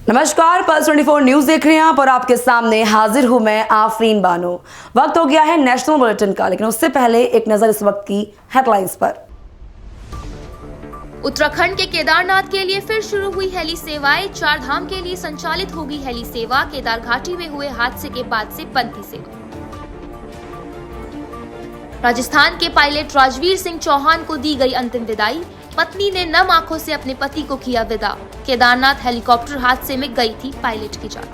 नमस्कार, pulse 24 news देख रहे हैं आप और आपके सामने हाजिर हूं मैं आफरीन बानो। वक्त हो गया है नेशनल बुलेटिन का, लेकिन उससे पहले एक नजर इस वक्त की हेडलाइंस पर। उत्तराखंड के केदारनाथ के लिए फिर शुरू हुई हेली सेवाएं। 4 धाम के लिए संचालित होगी हेली सेवा। केदार घाटी में हुए हादसे के बाद से बंद थी सेवा। राजस्थान के पायलट राजवीर सिंह चौहान को दी गई अंतिम विदाई। पत्नी ने नम आंखों से अपने पति को किया विदा। केदारनाथ हेलीकॉप्टर हादसे में गई थी पायलट की जान।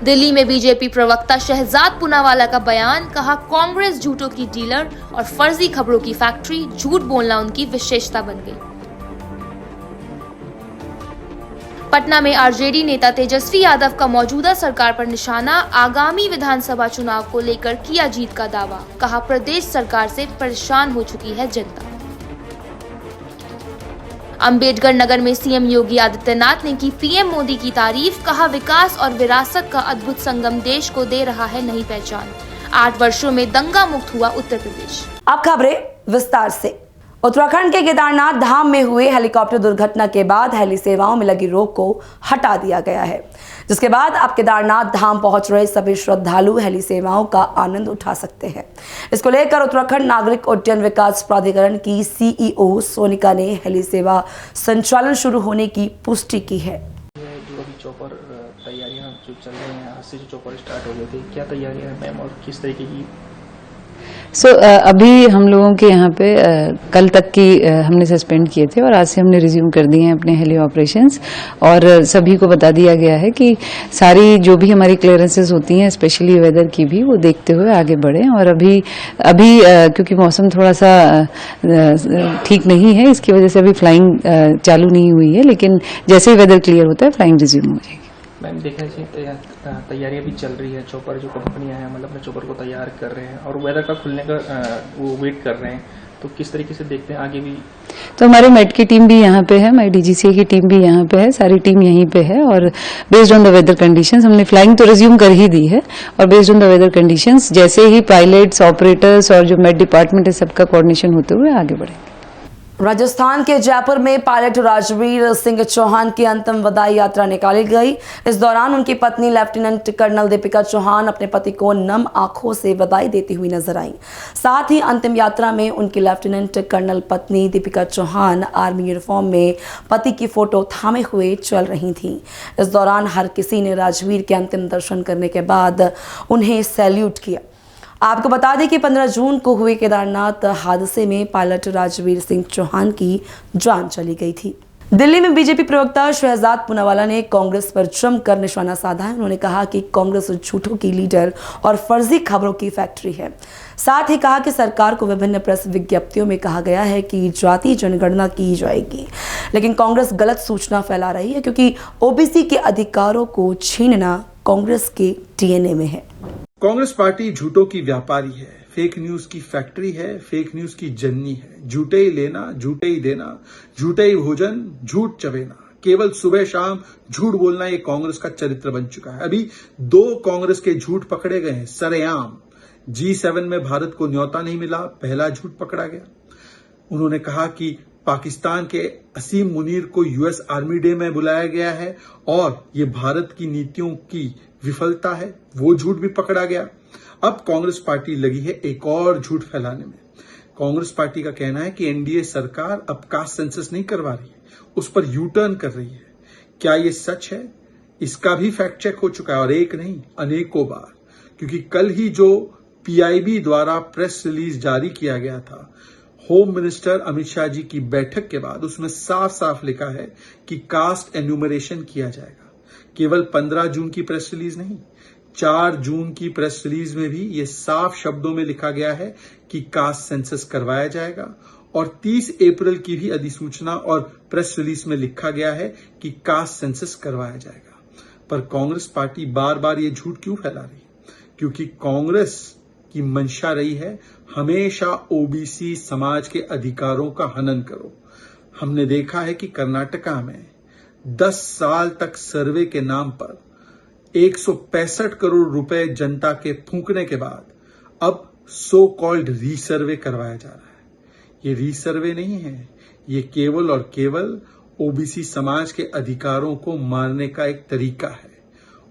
दिल्ली में बीजेपी प्रवक्ता शहजाद पूनावाला का बयान, कहा कांग्रेस झूठों की डीलर और फर्जी खबरों की फैक्ट्री, झूठ बोलना उनकी विशेषता बन गई। पटना में आरजेडी नेता तेजस्वी यादव का मौजूदा सरकार पर निशाना। आगामी विधानसभा चुनाव को लेकर किया जीत का दावा। कहा प्रदेश सरकार से परेशान हो चुकी है जनता। अंबेडकर नगर में सीएम योगी आदित्यनाथ ने की पीएम मोदी की तारीफ। कहा विकास और विरासत का अद्भुत संगम देश को दे रहा है नई पहचान। 8 वर्षों में दंगा मुक्त हुआ उत्तर प्रदेश। अब खबरें विस्तार से। उत्तराखंड के केदारनाथ धाम में हुए हेलीकॉप्टर दुर्घटना के बाद हेली सेवाओं में लगी रोक को हटा दिया गया है, जिसके बाद अब केदारनाथ धाम पहुंच रहे सभी श्रद्धालु हेली सेवाओं का आनंद उठा सकते हैं। इसको लेकर उत्तराखंड नागरिक उड्डयन विकास प्राधिकरण की सीईओ सोनिका ने हेली सेवा संचालन शुरू होने की पुष्टि की है। जो अभी चौपर तैयारियां जो चल रही हैं, आज से जो चौपर स्टार्ट हो गए थे, क्या तैयारियां हैं मैम और किस तरीके की? अभी हम लोगों के यहाँ पे कल तक की हमने सस्पेंड किए थे और आज से हमने रिज्यूम कर दिए हैं अपने हेली ऑपरेशंस। और सभी को बता दिया गया है कि सारी जो भी हमारी क्लियरेंसेस होती हैं, स्पेशली वेदर की भी, वो देखते हुए आगे बढ़ें। और अभी क्योंकि मौसम थोड़ा सा ठीक नहीं है, इसकी वजह से अभी फ्लाइंग चालू नहीं हुई है, लेकिन जैसे ही वेदर क्लियर होता है फ्लाइंग रिज्यूम हो जाएगी। मैम देखा जाए तैयारियां भी चल रही है, चौपर जो कंपनियां हैं मतलब अपने चौपर को तैयार कर रहे हैं और वेदर का खुलने का वो वेट कर रहे हैं, तो किस तरीके से देखते हैं आगे भी? तो हमारे मेट की टीम भी यहाँ पे है, हमारी डीजीसीए की टीम भी यहाँ पे है, सारी टीम यहीं पे है। और based on the weather conditions हमने फ्लाइंग तो रिज्यूम कर ही दी है, और based on the weather conditions जैसे ही पायलट्स, ऑपरेटर्स और जो मेट डिपार्टमेंट है सबका कोऑर्डिनेशन होते हुए आगे बढ़ेंगे। राजस्थान के जयपुर में पायलट राजवीर सिंह चौहान की अंतिम विदाई यात्रा निकाली गई। इस दौरान उनकी पत्नी लेफ्टिनेंट कर्नल दीपिका चौहान अपने पति को नम आंखों से विदाई देती हुई नजर आई। साथ ही अंतिम यात्रा में उनकी लेफ्टिनेंट कर्नल पत्नी दीपिका चौहान आर्मी यूनिफॉर्म में पति की फोटो थामे हुए चल रही थी। इस दौरान हर किसी ने राजवीर के अंतिम दर्शन करने के बाद उन्हें सैल्यूट किया। आपको बता दें कि 15 जून को हुए केदारनाथ हादसे में पायलट राजवीर सिंह चौहान की जान चली गई थी। दिल्ली में बीजेपी प्रवक्ता शहजाद पूनावाला ने कांग्रेस पर जमकर निशाना साधा है। उन्होंने कहा कि कांग्रेस झूठों की लीडर और फर्जी खबरों की फैक्ट्री है। साथ ही कहा कि सरकार को विभिन्न प्रेस विज्ञप्तियों में कहा गया है कि जाति जनगणना की जाएगी, लेकिन कांग्रेस गलत सूचना फैला रही है, क्योंकि ओबीसी के अधिकारों को छीनना कांग्रेस के डीएनए में है। कांग्रेस पार्टी झूठों की व्यापारी है, फेक न्यूज की फैक्ट्री है, फेक न्यूज की जननी है। झूठे ही लेना, झूठे ही देना, झूठे ही भोजन, झूठ चबेना, केवल सुबह शाम झूठ बोलना, ये कांग्रेस का चरित्र बन चुका है। अभी 2 कांग्रेस के झूठ पकड़े गए हैं सरेआम। G7 में भारत को न्योता नहीं मिला, पहला झूठ पकड़ा गया। उन्होंने कहा कि पाकिस्तान के असीम मुनीर को यूएस आर्मी डे में बुलाया गया है और ये भारत की नीतियों की विफलता है, वो झूठ भी पकड़ा गया। अब कांग्रेस पार्टी लगी है एक और झूठ फैलाने में। कांग्रेस पार्टी का कहना है कि एनडीए सरकार अब कास्ट सेंसस नहीं करवा रही है, उस पर यू टर्न कर रही है। क्या ये सच है? इसका भी फैक्ट चेक हो चुका है, और एक नहीं अनेकों बार, क्योंकि कल ही जो पीआईबी द्वारा प्रेस रिलीज जारी किया गया था होम मिनिस्टर अमित शाह जी की बैठक के बाद, उसमें साफ साफ लिखा है कि कास्ट एन्यूमरेशन किया जाएगा। केवल 15 जून की प्रेस रिलीज नहीं, 4 जून की प्रेस रिलीज में भी ये साफ शब्दों में लिखा गया है कि कास्ट सेंसस करवाया जाएगा। और 30 अप्रैल की भी अधिसूचना और प्रेस रिलीज में लिखा गया है कि कास्ट सेंसस करवाया जाएगा। पर कांग्रेस पार्टी बार बार ये झूठ क्यों फैला रही है? क्योंकि कांग्रेस की मंशा रही है हमेशा ओबीसी समाज के अधिकारों का हनन करो। हमने देखा है कि कर्नाटका में 10 साल तक सर्वे के नाम पर 165 करोड़ रुपए जनता के फूंकने के बाद अब सो कॉल्ड रीसर्वे करवाया जा रहा है। ये रीसर्वे नहीं है, ये केवल और केवल ओबीसी समाज के अधिकारों को मारने का एक तरीका है।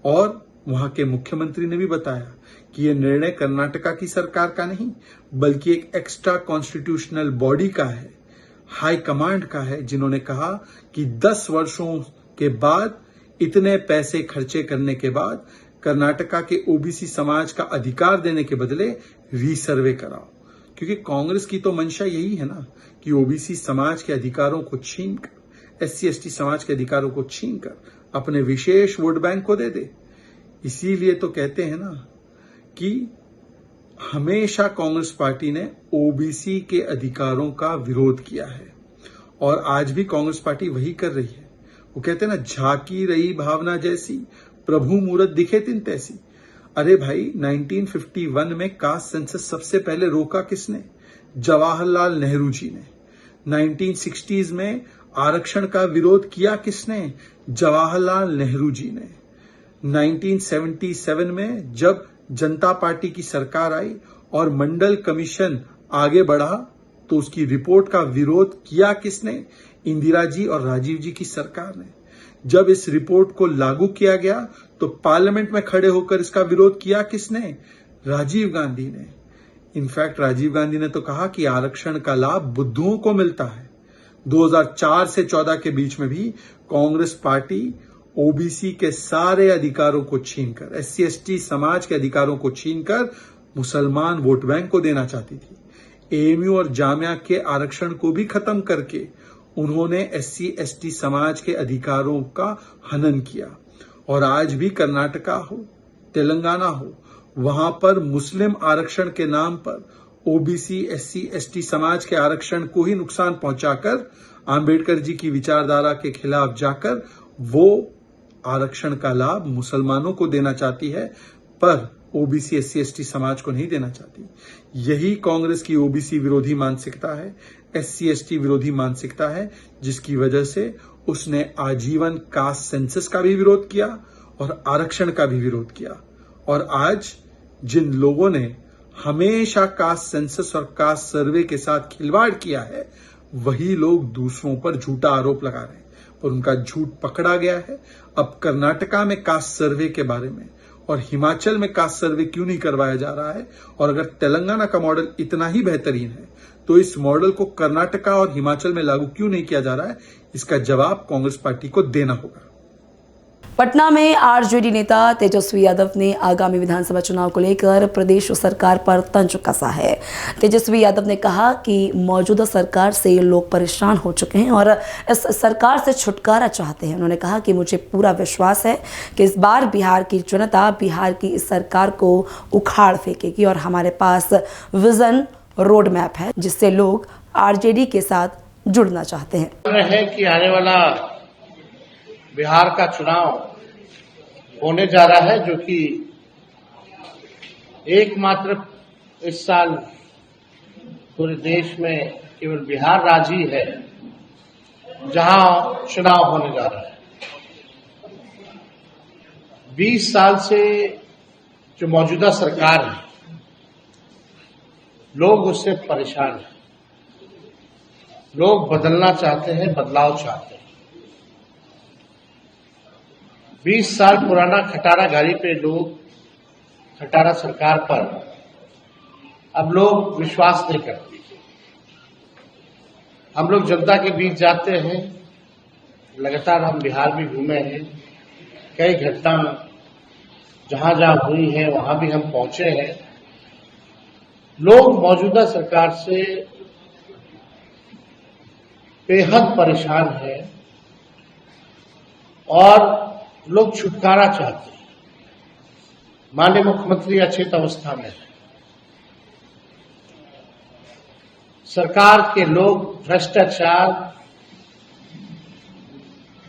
और वहां के मुख्यमंत्री ने भी बताया कि यह निर्णय कर्नाटका की सरकार का नहीं बल्कि एक एक्स्ट्रा कॉन्स्टिट्यूशनल बॉडी का है, हाई कमांड का है, जिन्होंने कहा कि 10 वर्षों के बाद इतने पैसे खर्चे करने के बाद कर्नाटका के ओबीसी समाज का अधिकार देने के बदले रीसर्वे कराओ। क्योंकि कांग्रेस की तो मंशा यही है ना कि ओबीसी समाज के अधिकारों को छीनकर, एससी एसटी समाज के अधिकारों को छीनकर अपने विशेष वोट बैंक को दे दे। इसीलिए तो कहते हैं ना कि हमेशा कांग्रेस पार्टी ने ओबीसी के अधिकारों का विरोध किया है और आज भी कांग्रेस पार्टी वही कर रही है। वो कहते हैं ना, झांकी रही भावना जैसी, प्रभु मूरत दिखे तिन तैसी। अरे भाई, 1951 में कास्ट सेंसस सबसे पहले रोका किसने? जवाहरलाल नेहरू जी ने। 1960s में आरक्षण का विरोध किया किसने? जवाहरलाल नेहरू जी ने। 1977 में जब जनता पार्टी की सरकार आई और मंडल कमीशन आगे बढ़ा तो उसकी रिपोर्ट का विरोध किया किसने? इंदिरा जी और राजीव जी की सरकार ने। जब इस रिपोर्ट को लागू किया गया तो पार्लियामेंट में खड़े होकर इसका विरोध किया किसने? राजीव गांधी ने। इनफैक्ट राजीव गांधी ने तो कहा कि आरक्षण का लाभ बुद्धुओं को मिलता है। 2004 से 14 के बीच में भी कांग्रेस पार्टी ओबीसी के सारे अधिकारों को छीनकर, एससी एसटी समाज के अधिकारों को छीनकर मुसलमान वोट बैंक को देना चाहती थी। एएमयू और जामिया के आरक्षण को भी खत्म करके उन्होंने एससी एसटी समाज के अधिकारों का हनन किया। और आज भी कर्नाटका हो, तेलंगाना हो, वहां पर मुस्लिम आरक्षण के नाम पर ओबीसी एससी एसटी समाज के आरक्षण को ही नुकसान पहुंचाकर, आंबेडकर जी की विचारधारा के खिलाफ जाकर वो आरक्षण का लाभ मुसलमानों को देना चाहती है, पर ओबीसी एससी एसटी समाज को नहीं देना चाहती। यही कांग्रेस की ओबीसी विरोधी मानसिकता है, एससी एसटी विरोधी मानसिकता है, जिसकी वजह से उसने आजीवन कास्ट सेंसस का भी विरोध किया और आरक्षण का भी विरोध किया। और आज जिन लोगों ने हमेशा कास्ट सेंसस और कास्ट सर्वे के साथ खिलवाड़ किया है, वही लोग दूसरों पर झूठा आरोप लगा रहे हैं, पर उनका झूठ पकड़ा गया है। अब कर्नाटका में कास्ट सर्वे के बारे में और हिमाचल में कास्ट सर्वे क्यों नहीं करवाया जा रहा है, और अगर तेलंगाना का मॉडल इतना ही बेहतरीन है तो इस मॉडल को कर्नाटका और हिमाचल में लागू क्यों नहीं किया जा रहा है, इसका जवाब कांग्रेस पार्टी को देना होगा। पटना में आरजेडी नेता तेजस्वी यादव ने आगामी विधानसभा चुनाव को लेकर प्रदेश सरकार पर तंज कसा है। तेजस्वी यादव ने कहा कि मौजूदा सरकार से लोग परेशान हो चुके हैं और इस सरकार से छुटकारा चाहते हैं। उन्होंने कहा कि मुझे पूरा विश्वास है कि इस बार बिहार की जनता बिहार की इस सरकार को उखाड़ फेंकेगी और हमारे पास विजन रोड मैप है जिससे लोग आरजेडी के साथ जुड़ना चाहते हैं। है कि आने वाला बिहार का चुनाव होने जा रहा है, जो कि एकमात्र इस साल पूरे देश में केवल बिहार राज्य ही है जहां चुनाव होने जा रहा है। 20 साल से जो मौजूदा सरकार है, लोग उससे परेशान हैं। लोग बदलना चाहते हैं, बदलाव चाहते हैं। 20 साल पुराना खटारा गाड़ी पे लोग, खटारा सरकार पर अब लोग विश्वास नहीं करते। हम लोग जनता के बीच जाते हैं, लगातार हम बिहार भी घूमे हैं, कई घटना जहां जहां हुई है वहां भी हम पहुंचे हैं। लोग मौजूदा सरकार से बेहद परेशान हैं और लोग छुटकारा चाहते हैं। माननीय मुख्यमंत्री अचेत अवस्था में है, सरकार के लोग भ्रष्टाचार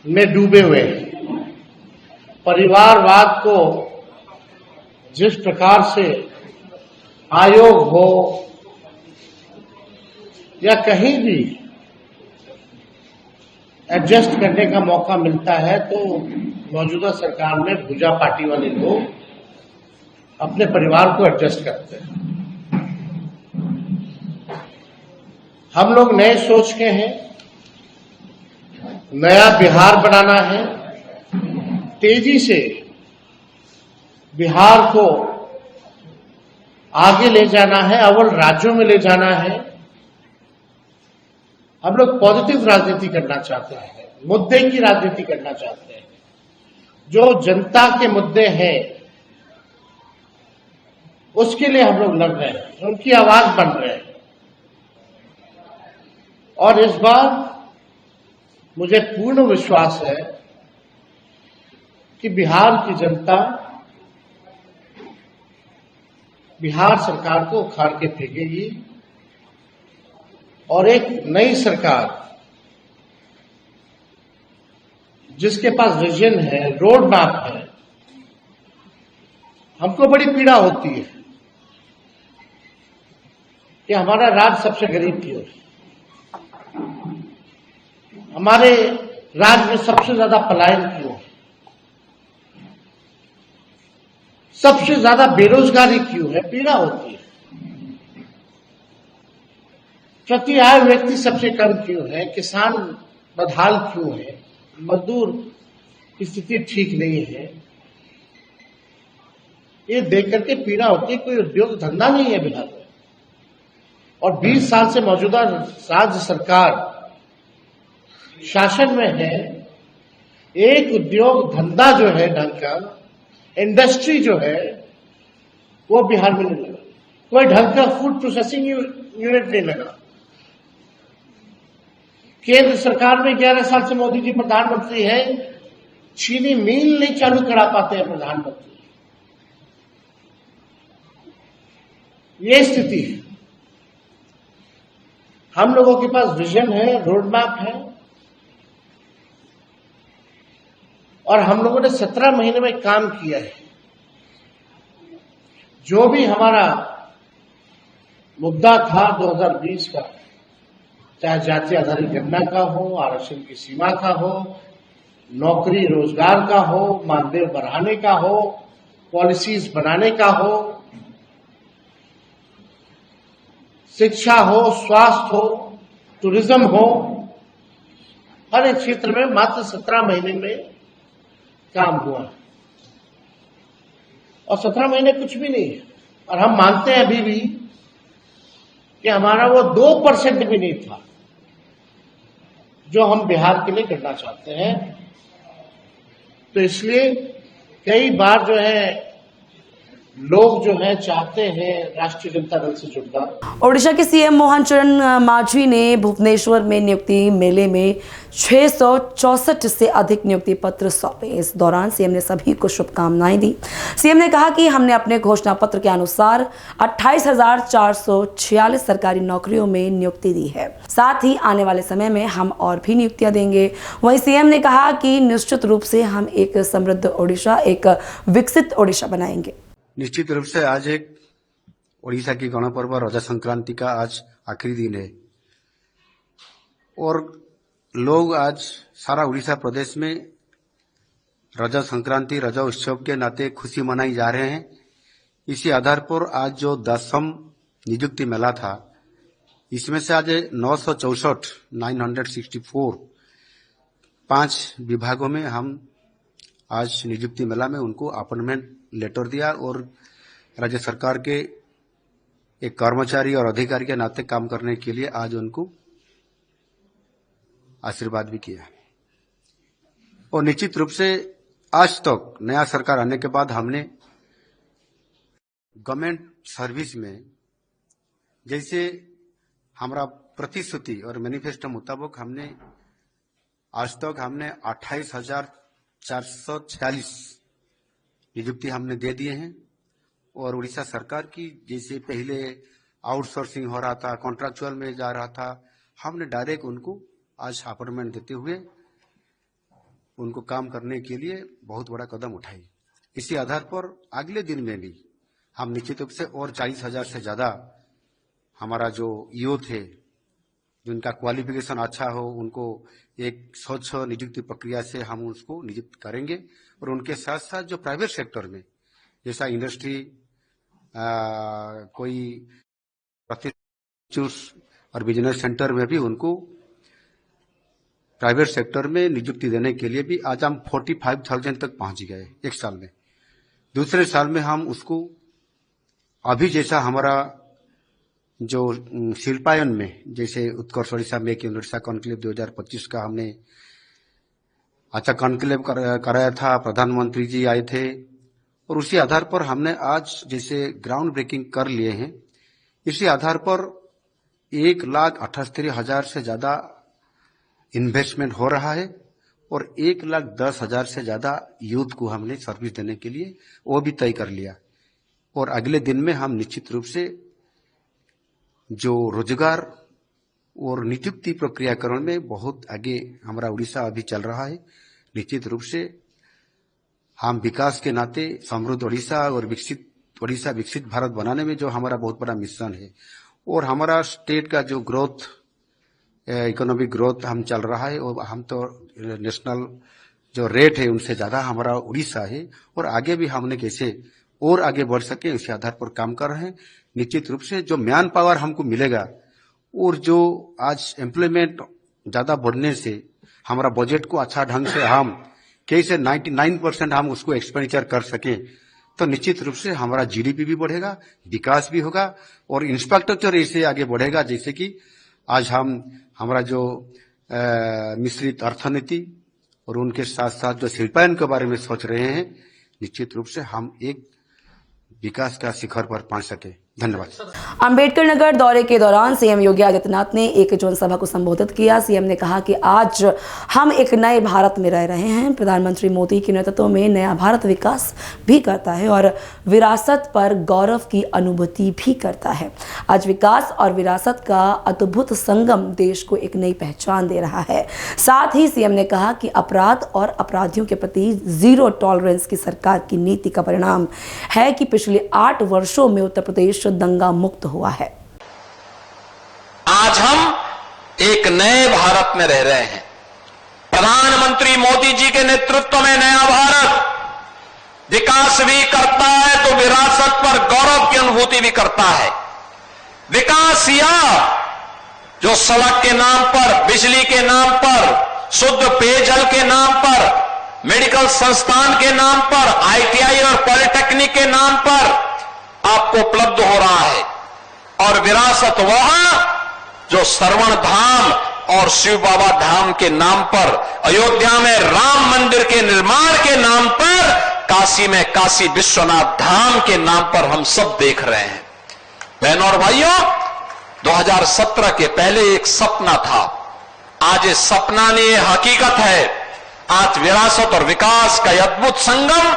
में डूबे हुए हैं। परिवारवाद को जिस प्रकार से आयोग हो या कहीं भी एडजस्ट करने का मौका मिलता है तो मौजूदा सरकार में भुजा पार्टी वाले लोग अपने परिवार को एडजस्ट करते हैं। हम लोग नए सोच के हैं, नया बिहार बनाना है, तेजी से बिहार को आगे ले जाना है, अव्वल राज्यों में ले जाना है। हम लोग पॉजिटिव राजनीति करना चाहते हैं, मुद्दे की राजनीति करना चाहते हैं। जो जनता के मुद्दे हैं उसके लिए हम लोग लड़ रहे हैं, उनकी आवाज बन रहे हैं। और इस बार मुझे पूर्ण विश्वास है कि बिहार की जनता बिहार सरकार को उखाड़ के फेंकेगी और एक नई सरकार जिसके पास विजन है, रोड मैप है। हमको बड़ी पीड़ा होती है कि हमारा राज्य सबसे गरीब क्यों है, हमारे राज्य में सबसे ज्यादा पलायन क्यों है, सबसे ज्यादा बेरोजगारी क्यों है, पीड़ा होती है। प्रति आय व्यक्ति सबसे कम क्यों है, किसान बदहाल क्यों है, मजदूर की स्थिति ठीक नहीं है। ये देख करके पीड़ा होती है। कोई उद्योग धंधा नहीं है बिहार में, और 20 साल से मौजूदा राज्य सरकार शासन में है। एक उद्योग धंधा जो है ढंग का, इंडस्ट्री जो है वो बिहार में नहीं लगा। कोई ढंग का फूड प्रोसेसिंग यूनिट नहीं लगा। केंद्र सरकार में 11 साल से मोदी जी प्रधानमंत्री है, चीनी मिल नहीं चालू करा पाते हैं प्रधानमंत्री। ये स्थिति है। हम लोगों के पास विजन है, रोड मैप है, और हम लोगों ने 17 महीने में काम किया है। जो भी हमारा मुद्दा था 2020 का, चाहे जाति आधारित गणना का हो, आरक्षण की सीमा का हो, नौकरी रोजगार का हो, मानदेय बढ़ाने का हो, पॉलिसीज बनाने का हो, शिक्षा हो, स्वास्थ्य हो, टूरिज्म हो, हर एक क्षेत्र में मात्र 17 महीने में काम हुआ। और 17 महीने कुछ भी नहीं है। और हम मानते हैं अभी भी कि हमारा वो 2% भी नहीं था जो हम बिहार के लिए करना चाहते हैं। तो इसलिए कई बार जो है लोग जो है चाहते हैं राष्ट्रीय जनता दल से जुड़ना। ओडिशा के सीएम मोहन चरण मांझी ने भुवनेश्वर में नियुक्ति मेले में 664 से अधिक नियुक्ति पत्र सौंपे। इस दौरान सीएम ने सभी को शुभकामनाएं दी। सीएम ने कहा कि हमने अपने घोषणा पत्र के अनुसार 28,446 सरकारी नौकरियों में नियुक्ति दी है। साथ ही आने वाले समय में हम और भी नियुक्तियां देंगे। वहीं सीएम ने कहा कि निश्चित रूप से हम एक समृद्ध ओडिशा, एक विकसित ओडिशा बनाएंगे। निश्चित रूप से आज एक ओडिशा की गणपर्व रज संक्रांति का आज आखिरी दिन है और लोग आज सारा उड़ीसा प्रदेश में रज संक्रांति, रज उत्सव के नाते खुशी मनाई जा रहे हैं। इसी आधार पर आज जो 10वां नियुक्ति मेला था, इसमें से आज 964 5 विभागों में हम आज नियुक्ति मेला में उनको अपॉइंटमेंट लेटर दिया और राज्य सरकार के एक कर्मचारी और अधिकारी के नाते काम करने के लिए आज उनको आशीर्वाद भी किया। और निश्चित रूप से आज तक नया सरकार आने के बाद हमने गवर्नमेंट सर्विस में जैसे हमारा प्रतिश्रुति और मैनिफेस्टो मुताबिक हमने आज तक 28,446 नियुक्ति हमने दे दिए हैं। और उड़ीसा सरकार की जैसे पहले आउटसोर्सिंग हो रहा था, कॉन्ट्रैक्चुअल में जा रहा था, हमने डायरेक्ट उनको आज अपॉइंटमेंट देते हुए उनको काम करने के लिए बहुत बड़ा कदम उठाई। इसी आधार पर अगले दिन में भी हम निश्चित रूप से और 40,000 से ज्यादा हमारा जो यूथ है जिनका क्वालिफिकेशन अच्छा हो, उनको एक स्वच्छ नियुक्ति प्रक्रिया से हम उसको नियुक्त करेंगे। और उनके साथ साथ जो प्राइवेट सेक्टर में जैसा इंडस्ट्री, कोई प्रतिष्ठित और बिजनेस सेंटर में भी उनको प्राइवेट सेक्टर में नियुक्ति देने के लिए भी आज हम 45,000 तक पहुंच गए एक साल में। दूसरे साल में हम उसको अभी जैसा हमारा जो शिल्पायन में जैसे Utkarsh Odisha make in Odisha conclave 2025 का हमने अच्छा कॉन्क्लेव कराया था, प्रधानमंत्री जी आए थे और उसी आधार पर हमने आज जैसे ग्राउंड ब्रेकिंग कर लिए हैं। इसी आधार पर 1,78,000 से ज्यादा इन्वेस्टमेंट हो रहा है और 1,10,000 से ज्यादा यूथ को हमने सर्विस देने के लिए वो भी तय कर लिया। और अगले दिन में हम निश्चित रूप से जो रोजगार और नियुक्ति प्रक्रियाकरण में बहुत आगे हमारा उड़ीसा अभी चल रहा है। निश्चित रूप से हम विकास के नाते समृद्ध उड़ीसा और विकसित भारत बनाने में जो हमारा बहुत बड़ा मिशन है और हमारा स्टेट का जो ग्रोथ इकोनॉमिक ग्रोथ हम चल रहा है और हम तो नेशनल जो रेट है उनसे ज्यादा हमारा उड़ीसा है और आगे भी हमने कैसे और आगे बढ़ सके उसी आधार पर काम कर रहे हैं। निश्चित रूप से जो मैन पावर हमको मिलेगा और जो आज एम्प्लॉयमेंट ज्यादा बढ़ने से हमारा बजट को अच्छा ढंग से हम कैसे 99% हम उसको एक्सपेंडिचर कर सके तो निश्चित रूप से हमारा जीडीपी भी बढ़ेगा, विकास भी होगा और इंफ्रास्ट्रक्चर ऐसे आगे बढ़ेगा जैसे कि आज हमारा जो मिश्रित अर्थनीति और उनके साथ साथ जो शिल्पायन के बारे में सोच रहे हैं, निश्चित रूप से हम एक विकास का शिखर पर पहुंच सके। धन्यवाद। अंबेडकर नगर दौरे के दौरान सीएम योगी आदित्यनाथ ने एक जनसभा को संबोधित किया। सीएम ने कहा कि आज हम एक नए भारत में रह रहे हैं। प्रधानमंत्री मोदी के नेतृत्व में नया भारत विकास भी करता है और विरासत पर गौरव की अनुभूति भी करता है। आज विकास और विरासत का अद्भुत संगम देश को एक नई पहचान दे रहा है। साथ ही सीएम ने कहा कि अपराध और अपराधियों के प्रति जीरो टॉलरेंस की सरकार की नीति का परिणाम है कि पिछले 8 वर्षों में उत्तर प्रदेश दंगा मुक्त हुआ है। आज हम एक नए भारत में रह रहे हैं। प्रधानमंत्री मोदी जी के नेतृत्व में नया भारत विकास भी करता है तो विरासत पर गौरव की अनुभूति भी करता है। विकास या जो सड़क के नाम पर, बिजली के नाम पर, शुद्ध पेयजल के नाम पर, मेडिकल संस्थान के नाम पर, आईटीआई और पॉलिटेक्निक के नाम पर आपको उपलब्ध हो रहा है और विरासत वहां जो श्रवण धाम और शिव बाबा धाम के नाम पर, अयोध्या में राम मंदिर के निर्माण के नाम पर, काशी में काशी विश्वनाथ धाम के नाम पर हम सब देख रहे हैं। बहनों और भाइयों, 2017 के पहले एक सपना था, आज इस सपना ने ये हकीकत है। आज विरासत और विकास का अद्भुत संगम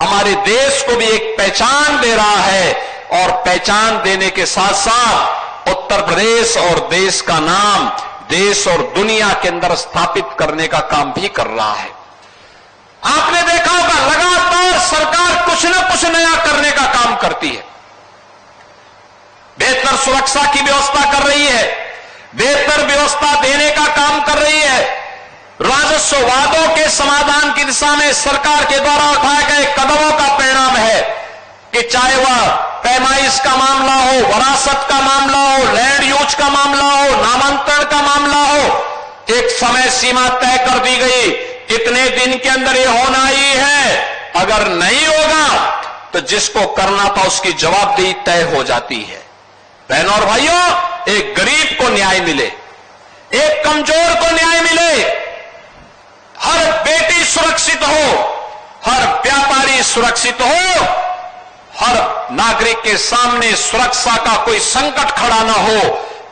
हमारे देश को भी एक पहचान दे रहा है और पहचान देने के साथ साथ उत्तर प्रदेश और देश का नाम देश और दुनिया के अंदर स्थापित करने का काम भी कर रहा है। आपने देखा होगा लगातार सरकार कुछ न कुछ नया करने का काम करती है। बेहतर सुरक्षा की व्यवस्था कर रही है, बेहतर व्यवस्था देने का काम कर रही है। राजस्व वादों के समाधान की दिशा में सरकार के द्वारा उठाए गए कदमों का परिणाम है कि चाहे वह पैमाइश का मामला हो, वरासत का मामला हो, लैंड यूज का मामला हो, नामांतरण का मामला हो, एक समय सीमा तय कर दी गई, इतने दिन के अंदर ये होना ही है। अगर नहीं होगा तो जिसको करना था उसकी जवाबदेही तय हो जाती है। बहनों और भाइयों, एक गरीब को न्याय मिले, एक कमजोर को न्याय मिले, हर बेटी सुरक्षित हो, हर व्यापारी सुरक्षित हो, हर नागरिक के सामने सुरक्षा का कोई संकट खड़ा ना हो।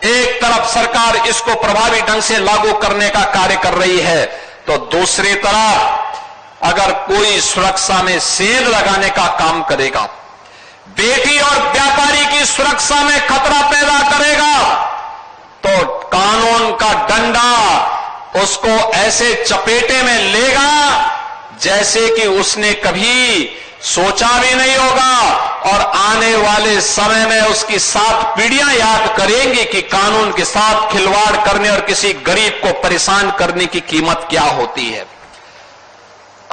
एक तरफ सरकार इसको प्रभावी ढंग से लागू करने का कार्य कर रही है तो दूसरी तरफ अगर कोई सुरक्षा में सेंध लगाने का काम करेगा, बेटी और व्यापारी की सुरक्षा में खतरा पैदा करेगा, तो कानून का डंडा उसको ऐसे चपेटे में लेगा जैसे कि उसने कभी सोचा भी नहीं होगा और आने वाले समय में उसकी 7 पीढ़ियां याद करेंगी कि कानून के साथ खिलवाड़ करने और किसी गरीब को परेशान करने की कीमत क्या होती है।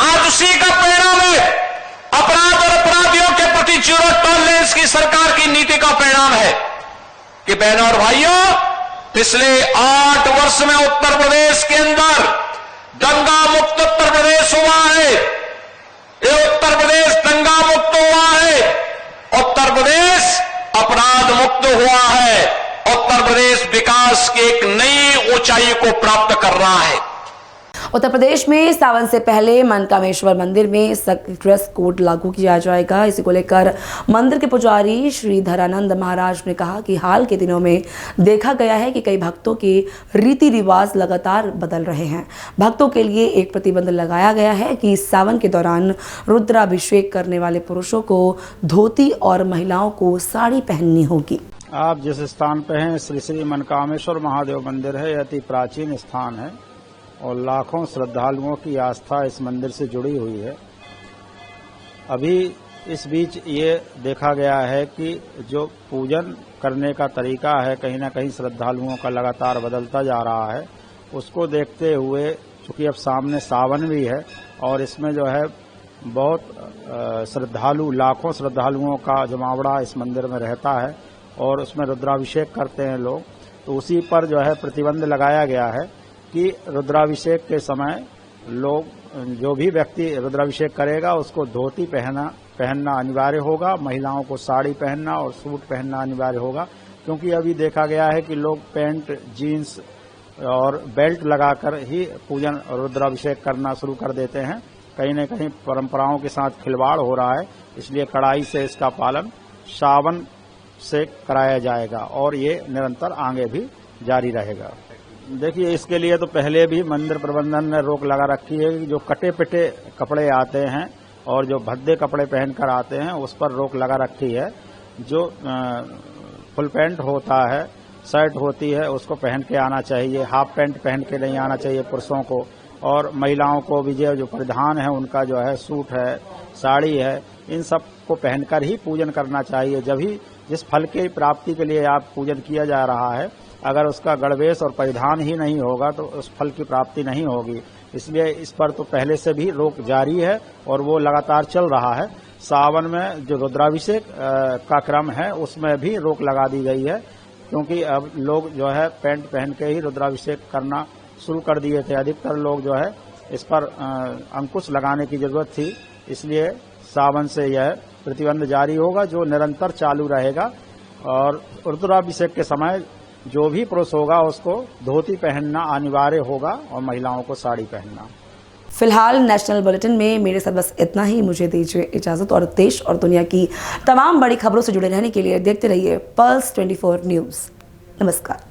आज उसी का परिणाम है, अपराध और अपराधियों के प्रति जीरो टॉलरेंस की सरकार की नीति का परिणाम है कि बहनों और भाइयों, पिछले 8 वर्ष में उत्तर प्रदेश के अंदर दंगा मुक्त उत्तर प्रदेश हुआ है। ये उत्तर प्रदेश दंगा मुक्त हुआ है। उत्तर प्रदेश अपराध मुक्त हुआ है। उत्तर प्रदेश विकास की एक नई ऊंचाई को प्राप्त कर रहा है। उत्तर प्रदेश में सावन से पहले मनकामेश्वर मंदिर में सख्त ड्रेस कोड लागू किया जाएगा। इसी को लेकर मंदिर के पुजारी श्री धरानंद महाराज ने कहा कि हाल के दिनों में देखा गया है कि कई भक्तों के रीति रिवाज लगातार बदल रहे हैं। भक्तों के लिए एक प्रतिबंध लगाया गया है कि सावन के दौरान रुद्राभिषेक करने वाले पुरुषों को धोती और महिलाओं को साड़ी पहननी होगी। आप जिस स्थान पे हैं श्री श्री मनकामेश्वर महादेव मंदिर है। अति प्राचीन स्थान है और लाखों श्रद्धालुओं की आस्था इस मंदिर से जुड़ी हुई है। अभी इस बीच ये देखा गया है कि जो पूजन करने का तरीका है कहीं ना कहीं श्रद्धालुओं का लगातार बदलता जा रहा है। उसको देखते हुए चूंकि अब सामने सावन भी है और इसमें जो है बहुत श्रद्धालु लाखों श्रद्धालुओं का जमावड़ा इस मंदिर में रहता है और उसमें रुद्राभिषेक करते हैं लोग, तो उसी पर जो है प्रतिबंध लगाया गया है कि रुद्राभिषेक के समय लोग जो भी व्यक्ति रुद्राभिषेक करेगा उसको धोती पहनना अनिवार्य होगा, महिलाओं को साड़ी पहनना और सूट पहनना अनिवार्य होगा। क्योंकि अभी देखा गया है कि लोग पैंट जीन्स और बेल्ट लगाकर ही पूजन रुद्राभिषेक करना शुरू कर देते हैं। कहीं न कहीं परंपराओं के साथ खिलवाड़ हो रहा है, इसलिए कड़ाई से इसका पालन सावन से कराया जाएगा और ये निरंतर आगे भी जारी रहेगा। देखिए, इसके लिए तो पहले भी मंदिर प्रबंधन ने रोक लगा रखी है कि जो कटे पिटे कपड़े आते हैं और जो भद्दे कपड़े पहनकर आते हैं उस पर रोक लगा रखी है। जो फुल पैंट होता है, शर्ट होती है, उसको पहन के आना चाहिए। हाफ पैंट पहन के नहीं आना चाहिए पुरुषों को। और महिलाओं को भी जो परिधान है उनका जो है सूट है, साड़ी है, इन सब को पहनकर ही पूजन करना चाहिए। जब ही जिस फल की प्राप्ति के लिए आप पूजन किया जा रहा है, अगर उसका गणवेश और परिधान ही नहीं होगा तो उस फल की प्राप्ति नहीं होगी। इसलिए इस पर तो पहले से भी रोक जारी है और वो लगातार चल रहा है। सावन में जो रुद्राभिषेक का क्रम है उसमें भी रोक लगा दी गई है, क्योंकि अब लोग जो है पैंट पहन के ही रुद्राभिषेक करना शुरू कर दिए थे। अधिकतर लोग जो है इस पर अंकुश लगाने की जरूरत थी, इसलिए सावन से यह प्रतिबंध जारी होगा जो निरंतर चालू रहेगा। और रुद्राभिषेक के समय जो भी पुरुष होगा उसको धोती पहनना अनिवार्य होगा और महिलाओं को साड़ी पहनना। फिलहाल नेशनल बुलेटिन में मेरे साथ बस इतना ही। मुझे दीजिए इजाजत और देश और दुनिया की तमाम बड़ी खबरों से जुड़े रहने के लिए देखते रहिए पल्स 24 न्यूज़। नमस्कार।